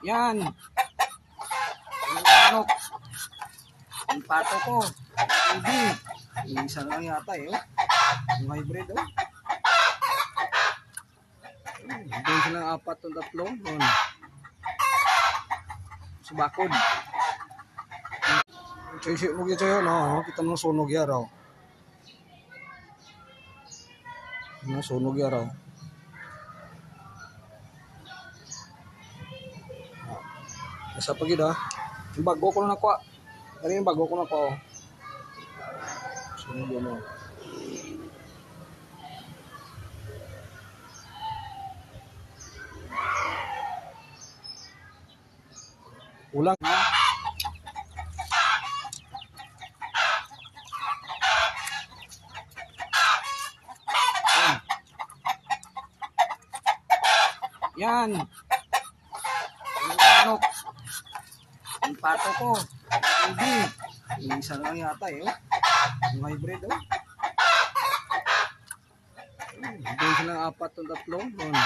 Yan. Yung manok. Yung pato ko. Hindi. Yung isa lang yata eh. Oh. Yung hybrid oh. Doon silang apat o tatlo. Doon. Sa bakod. Choy mo gito yun. No? Kita mo sunog yan raw. Sunog yan raw. Nasa pagid ha. Yung bago ko na nakuha. Ano yung bago ko na nakuha? Sunog yun o. Ulang ha. Yan. Yung manok. Yung pato ko. Hindi. Yung isa lang yata eh. Oh. Yung hybrid oh. Doon silang apat o tatlo. Doon.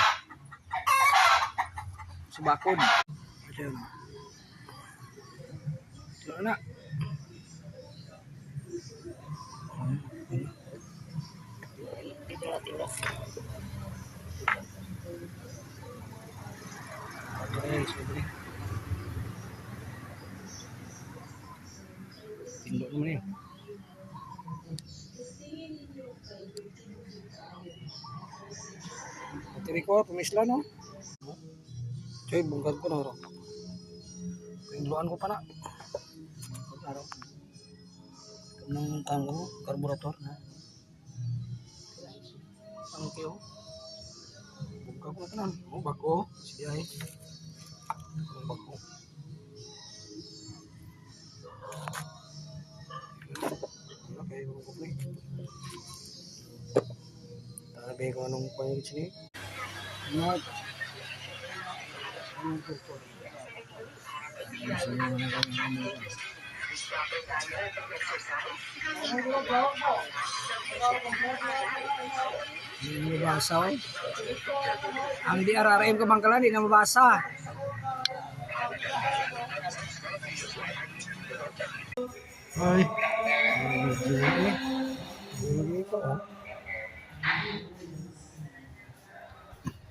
Sa bakod. Ayan. Wala na. Okay, sobre. Tindok naman yun. Patiri ko, pumisla no? Choy, bungkad ko na ro. Pindloan ko pa na. Araw. Nang tango, karburator na. Ang kayo. Bungkad ko na tanan. Oh, bako. Siya eh. Bako. Okay, bungkad na eh. Sabi ko anong pangit sini. Not. Hindi mabasa eh. Ang DRRM ka bangkalan, hindi na mabasa. Ay.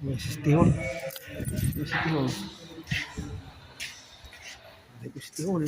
May sistihon. May sistihon. May sistihon.